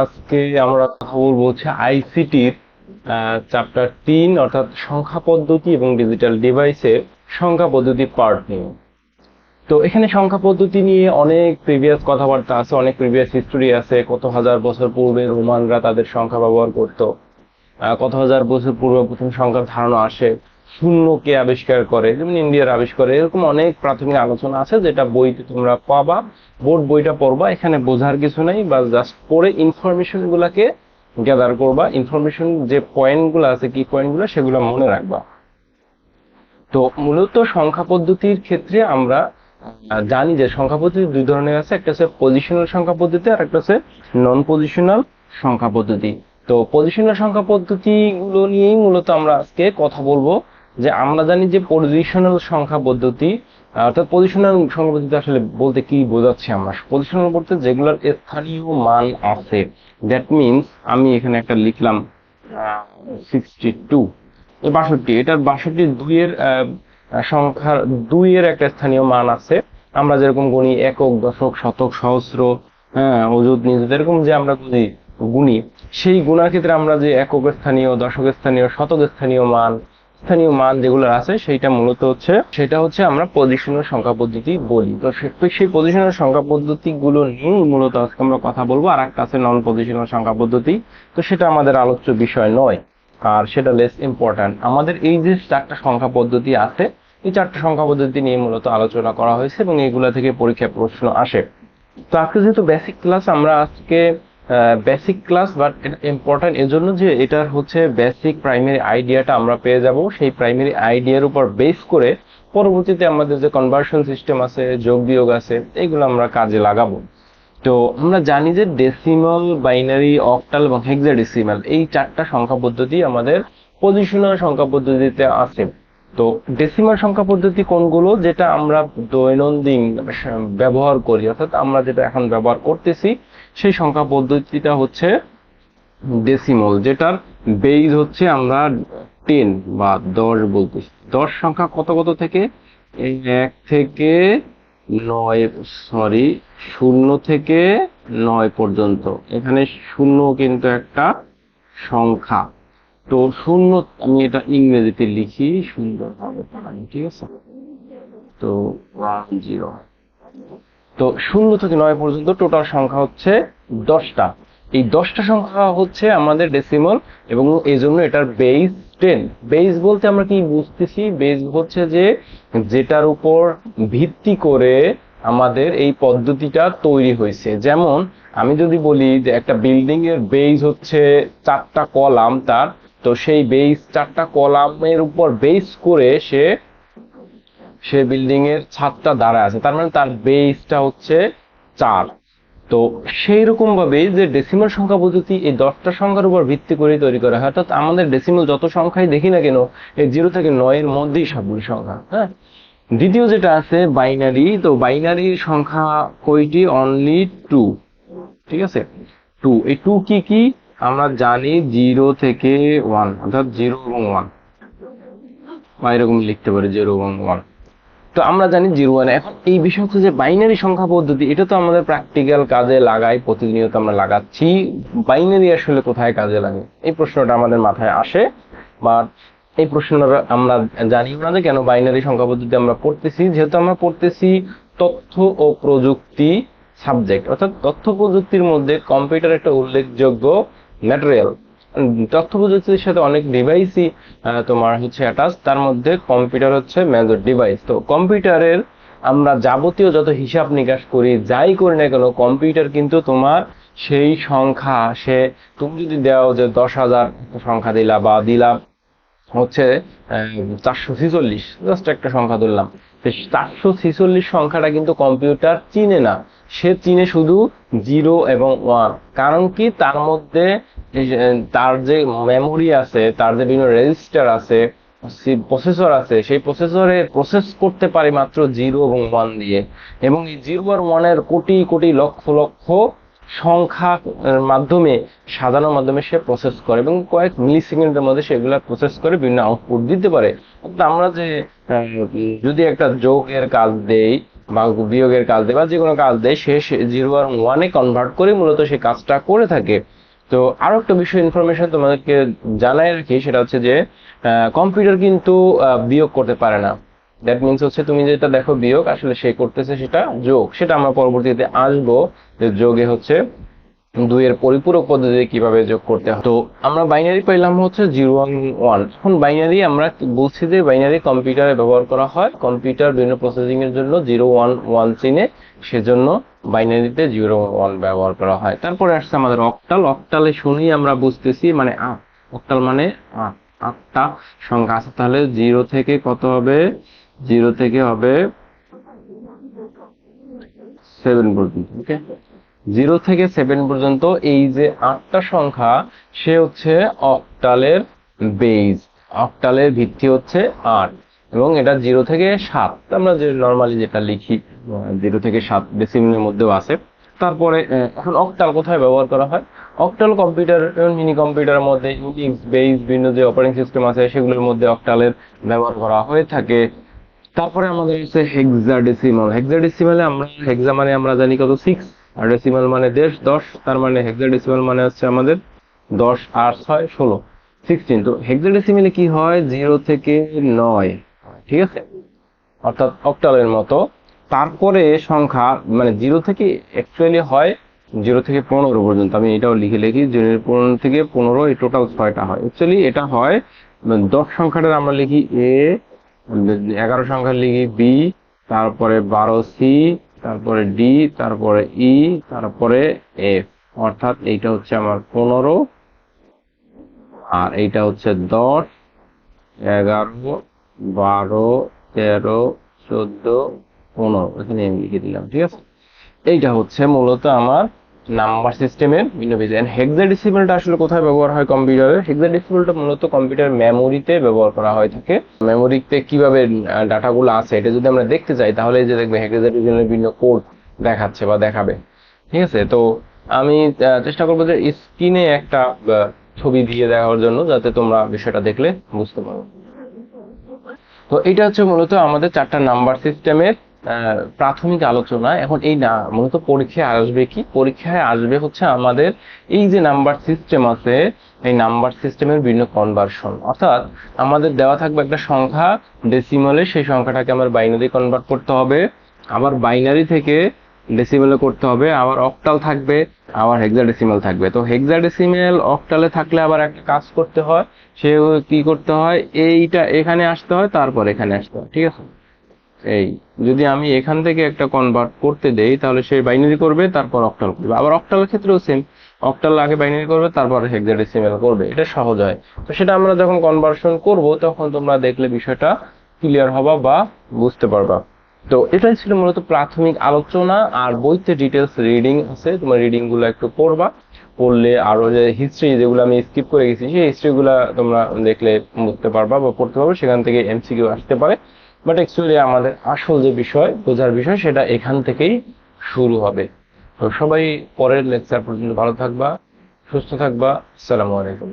আজকে আমরা কথা বলবো হচ্ছে আইসিটির চ্যাপ্টার 3 অর্থাৎ সংখ্যা পদ্ধতি এবং ডিজিটাল ডিভাইসের সংখ্যা পদ্ধতি পার্ট নিয়ে। তো এখানে সংখ্যা পদ্ধতি নিয়ে অনেক প্রিভিয়াস কথাবার্তা আছে, অনেক প্রিভিয়াস হিস্টোরি আছে। কত হাজার বছর পূর্বে রোমানরা তাদের সংখ্যা ব্যবহার করত, কত হাজার বছর পূর্বে প্রথম সংখ্যার ধারণা আসে, শূন্যকে আবিষ্কার করে যেমন ইন্ডিয়ার আবিষ্কার। এরকম অনেক প্রাথমিক আলোচনা আছে যেটা বইতে তোমরা পাবা। বোর্ড বইটা পড়বা, এখানে বোঝার কিছু নাই, বা জাস্ট পড়ে ইনফরমেশন গুলাকে গ্যাদার করবা। ইনফরমেশন যে পয়েন্ট গুলো আছে, কি পয়েন্ট গুলো, সেগুলো মনে রাখবা। তো মূলত সংখ্যা পদ্ধতির ক্ষেত্রে আমরা জানি যে সংখ্যা পদ্ধতি দুই ধরনের আছে, একটা হচ্ছে পজিশনাল সংখ্যা পদ্ধতি আর একটা হচ্ছে নন পজিশনাল সংখ্যা পদ্ধতি। তো পজিশনাল সংখ্যা পদ্ধতি গুলো নিয়েই মূলত আমরা আজকে কথা বলবো। যে আমরা জানি যে পজিশনাল সংখ্যা পদ্ধতি, অর্থাৎ পজিশনাল সংখ্যা পদ্ধতি আসলে বলতে কি বোঝাচ্ছি আমরা। পজিশনাল বলতে যেগুলোর স্থানীয় মান আছে, দ্যাট মিনস আমি এখানে একটা লিখলাম 62, 62, এটার 62 দুইয়ের সংখ্যার দুইয়ের একটা স্থানীয় মান আছে। আমরা যেরকম গুনি একক, দশক, শতক, সহস্র, হ্যাঁ, অযুত, নিযুত, এরকম যে আমরা গুনি, সেই গুণার ক্ষেত্রে আমরা যে একক স্থানীয়, দশক স্থানীয়, শতক স্থানীয় মান যেগুলো আছে, সেটা হচ্ছে আমরা পজিশনাল সংখ্যা পদ্ধতি বলি। তো সেই পজিশনাল সংখ্যা পদ্ধতি গুলো নিয়ে মূলত আজকে আমরা কথা বলবো। আর একটা আছে নন পজিশনাল সংখ্যা পদ্ধতি, তো সেটা আমাদের আলোচ্য বিষয় নয়, আর সেটা লেস ইম্পর্ট্যান্ট। আমাদের এই যে চারটা সংখ্যা পদ্ধতি আছে, এই চারটা সংখ্যা পদ্ধতি নিয়ে মূলত আলোচনা করা হয়েছে এবং এগুলা থেকে পরীক্ষায় প্রশ্ন আসে। তো আজকে যেহেতু বেসিক ক্লাস, আমরা আজকে বেসিক ক্লাস, বাট এটা ইম্পর্ট্যান্ট এজন্য যে এটার হচ্ছে বেসিক প্রাইমারি আইডিয়াটা আমরা পেয়ে যাব। সেই প্রাইমারি আইডিয়ার উপর বেস করে পরবর্তীতে আমাদের যে কনভার্সন সিস্টেম আছে, যোগ বিয়োগ আছে, এগুলো আমরা কাজে লাগাবো। তো আমরা জানি যে ডেসিমাল, বাইনারি, অক্টাল এবং হেক্সাডেসিমাল, এই চারটা সংখ্যা পদ্ধতি আমাদের পজিশনাল সংখ্যা পদ্ধতিতে আছে। তো ডেসিমাল সংখ্যা পদ্ধতি কোনগুলো, যেটা আমরা দৈনন্দিন ব্যবহার করি, অর্থাৎ আমরা যেটা এখন ব্যবহার করতেছি, সেই সংখ্যা পদ্ধতিটা হচ্ছে ডেসিমাল, যেটার বেজ হচ্ছে আমরা 10 বা 10 বলতেছি। 10 সংখ্যা কত কত থেকে, এই 1 থেকে 9, সরি, 0 থেকে 9 পর্যন্ত। এখানে 0 কিন্তু একটা সংখ্যা। তো 0, আমি এটা ইংরেজিতে লিখি সুন্দরভাবে, ঠিক আছে। তো 10, তো 0 থেকে 9 পর্যন্ত টোটাল সংখ্যা হচ্ছে 10টা। এই 10টা সংখ্যা হচ্ছে আমাদের ডেসিমাল, এবং এই জন্য এটার বেজ 10। বেজ বলতে আমরা কি বুঝতেছি? বেজ হচ্ছে যে যেটার উপর ভিত্তি করে আমাদের এই পদ্ধতিটা তৈরি হয়েছে। যেমন আমি যদি বলি যে একটা বিল্ডিং এর বেজ হচ্ছে 4টা কলাম তার, তো সেই বেজ 4টা কলামের উপর বেস করে সে বিল্ডিং এর ছাদটা দাঁড়ায় আছে, তার মানে তার বেসটা হচ্ছে 4। তো সেই রকম ভাবে যে ডেসিমাল সংখ্যা পদ্ধতি এই 10টা সংখ্যার উপর ভিত্তি করে তৈরি করা হয়। অর্থাৎ আমাদের ডেসিমাল যত সংখ্যাই দেখি না কেন, এই 0 থেকে 9 এর মধ্যেই সবগুলো সংখ্যা। হ্যাঁ, দ্বিতীয় যেটা আছে বাইনারি। তো বাইনারির সংখ্যা কয়টি? অনলি 2, ঠিক আছে। 2, এই 2 কি কি আমরা জানি, 0 থেকে 1, অর্থাৎ 0 এবং 1, বা এরকম লিখতে পারি 0 এবং 1। তো আমরা জানি 0, 1। এখন এই বিষয় হচ্ছে যে বাইনারি সংখ্যা পদ্ধতি, এটা তো আমাদের প্র্যাকটিক্যাল কাজে লাগাই, প্রতিনিয়ত আমরা লাগাচ্ছি। বাইনারি আসলে কোথায় কাজে লাগে, এই প্রশ্নটা আমাদের মাথায় আসে, বা এই প্রশ্নটা আমরা জানিও না যে কেন বাইনারি সংখ্যা পদ্ধতি আমরা পড়তেছি। যেহেতু আমরা পড়তেছি তথ্য ও প্রযুক্তি সাবজেক্ট, অর্থাৎ তথ্য প্রযুক্তির মধ্যে কম্পিউটার একটা উল্লেখযোগ্য ম্যাটেরিয়াল। তথ্য প্রযুক্তির সাথে অনেক ডিভাইসই তোমার হচ্ছে অ্যাটাচ, তার মধ্যে কম্পিউটার হচ্ছে মেজর ডিভাইস। তো কম্পিউটারের আমরা যাবতীয় যত হিসাব নিকাশ করি, যাই করি না কেন, কম্পিউটার কিন্তু তোমার সেই সংখ্যা, তুমি যদি দাও যে 10,000 সংখ্যা দিলা, বা দিলা হচ্ছে 446, জাস্ট একটা সংখ্যা ধরলাম, 446 সংখ্যাটা কিন্তু কম্পিউটার চিনে না। সে চিনে শুধু 0 এবং 1। কারণ কি? তার মধ্যে তার যে মেমোরি আছে, তার যে বিভিন্ন রেজিস্টার আছে, প্রসেসর আছে, সেই প্রসেসরে প্রসেস করতে পারে মাত্র 0 এবং 1 দিয়ে। এবং এই 0 আর 1 এর কোটি কোটি লক্ষ লক্ষ সংখ্যা মাধ্যমে, সাজানোর মাধ্যমে সে প্রসেস করে, এবং কয়েক মিলি সেকেন্ডের মধ্যে সেগুলা প্রসেস করে বিভিন্ন আউটপুট দিতে পারে। আমরা যে যদি একটা যোগের কাজ দেই, বা বিয়োগের কাজ দেয় বা যে কোনো কাজ দেয় সে 0 আর 1-এ কনভার্ট করে মূলত সে কাজটা করে থাকে। তো আরো একটা বিষয় ইনফরমেশন তোমাদেরকে জানাই রাখি, সেটা হচ্ছে যে কম্পিউটার কিন্তু বিয়োগ করতে পারে না। দ্যাট মিনস হচ্ছে তুমি যেটা দেখো বিয়োগ, আসলে সে করতেছে সেটা যোগ। সেটা আমরা পরবর্তীতে আসবো যে যোগে হচ্ছে 2 এর পরিপূরক পদ্ধতিতে কিভাবে যোগ করতে হয়। তো আমরা বাইনারি পাইলাম হচ্ছে 0 1 1। এখন বাইনারি আমরা বলছি যে বাইনারি কম্পিউটারে ব্যবহার করা হয়, কম্পিউটার বিভিন্ন প্রসেসিং এর জন্য 0 1 1 চিনে, সেজন্য বাইনারিতে 0 1 ব্যবহার করা হয়। তারপরে আসছে আমাদের অক্টাল। অক্টালে শুনি আমরা বুঝতেছি মানে অক্টাল মানে 8টা সংখ্যা আছে। তাহলে 0 থেকে কত হবে? 0 থেকে হবে 7 পর্যন্ত। ওকে, 0 থেকে 7 পর্যন্ত এই যে 8টা সংখ্যা, সে হচ্ছে অক্টালের বেজ। অক্টালের ভিত্তি হচ্ছে 8 এবং এটা 0 থেকে 7 আমরা যে নরমালি যেটা লিখি 0 থেকে 7 ডেসিমেলের মধ্যেও আছে। তারপরে এখন অক্টাল কোথায় ব্যবহার করা হয়? অক্টাল কম্পিউটার এবং মিনি কম্পিউটারের মধ্যে ইউনিক্স বেস বিভিন্ন যে অপারেটিং সিস্টেম আছে সেগুলোর মধ্যে অক্টালের ব্যবহার করা হয়ে থাকে। তারপরে আমাদের হচ্ছে হেক্সাডেসিমাল। হেক্সাডেসিমালে আমরা হেক্সা মানে আমরা জানি কত 6, আর ডেসিমাল মানে 10। তার মানে হেক্সাডেসিমাল মানে হচ্ছে আমাদের 10 আর 6 16, 16। তো হেক্সাডেসিমালে কি হয়? 0 থেকে 9, ঠিক আছে, অর্থাৎ অক্টালের মতো। তারপরে সংখ্যা মানে 0 থেকে অ্যাকচুয়ালি হয় 0 থেকে 15 পর্যন্ত। আমি এটাও লিখি 0 থেকে 15, এই টোটাল 6টা হয়। অ্যাকচুয়ালি এটা হয় 10 সংখ্যাটা আমরা লিখি এ, 11 সংখ্যা লিখি বি, তারপরে 12 সি, তারপরে ডি, তারপরে ই, তারপরে এফ। অর্থাৎ এইটা হচ্ছে আমার 15, আর এইটা হচ্ছে 10, 11, 12, 13, 14, 15। এখানে আমি লিখে দিলাম, ঠিক আছে। এইটা হচ্ছে মূলত আমার নাম্বার সিস্টেমের ভিন্ন ভিন্ন। হেক্সাডেসিমালটা আসলে কোথায় ব্যবহার হয় কম্পিউটারে? হেক্সাডেসিমালটা মূলত কম্পিউটার মেমোরিতে ব্যবহার করা হয়ে থাকে। মেমোরিতে কিভাবে ডাটাগুলো আছে এটা যদি আমরা দেখতে চাই, তাহলে এই যে দেখবে হেক্সাডেসিমালের বিভিন্ন কোড দেখাচ্ছে বা দেখাবে, ঠিক আছে। তো আমি চেষ্টা করবো যে স্ক্রিনে একটা ছবি দিয়ে দেখার জন্য, যাতে তোমরা বিষয়টা দেখলে বুঝতে পারো। তো এটা হচ্ছে মূলত আমাদের 4টা নাম্বার সিস্টেমের প্রাথমিক আলোচনা। এখন এই না মূলত পরীক্ষায় আসবে কি? পরীক্ষায় আসবে হচ্ছে আমাদের এই যে নাম্বার সিস্টেম আছে, এই নাম্বার সিস্টেমের বিভিন্ন কনভার্সন। অর্থাৎ আমাদের দেওয়া থাকবে একটা সংখ্যা ডেসিমালে, সেই সংখ্যাটাকে আমার বাইনারি কনভার্ট করতে হবে, আবার বাইনারি থেকে ডেসিমেলে করতে হবে, আবার অক্টাল থাকবে, আবার হেক্সাডেসিমাল থাকবে। তো হেক্সাডেসিমাল অক্টালে থাকলে আবার একটা কাজ করতে হয়, সে কি করতে হয়? এইটা এখানে আসতে হয়, তারপর এখানে আসতে হয়, ঠিক আছে। এই যদি আমি এখান থেকে একটা কনভার্ট করতে দেই, তাহলে সে বাইনারি করবে, তারপর অক্টাল করবে। আবার অক্টালের ক্ষেত্রেও সেম, অক্টাল আগে বাইনারি করবে, তারপর হেক্সাডেসিমাল করবে। এটা সহজ হয়। তো সেটা আমরা যখন কনভার্সন করব, তখন তোমরা দেখলে বিষয়টা ক্লিয়ার হবা বা বুঝতে পারবা। তো এটাই ছিল মূলত প্রাথমিক আলোচনা। আর বইতে ডিটেলস রিডিং আছে, তোমার রিডিং গুলো একটু পড়বা, পড়লে আরো যে হিস্ট্রি যেগুলো আমি স্কিপ করে গেছি, সেই হিস্ট্রি গুলা তোমরা দেখলে বুঝতে পারবা বা পড়তে পারবে, সেখান থেকে এমসিকিউ আসতে পারে। বাট অ্যাকচুয়ালি আমাদের আসল যে বিষয়, বোঝার বিষয়, সেটা এখান থেকেই শুরু হবে। তো সবাই পরের লেকচার পর্যন্ত ভালো থাকবা, সুস্থ থাকবা। আসসালামু আলাইকুম।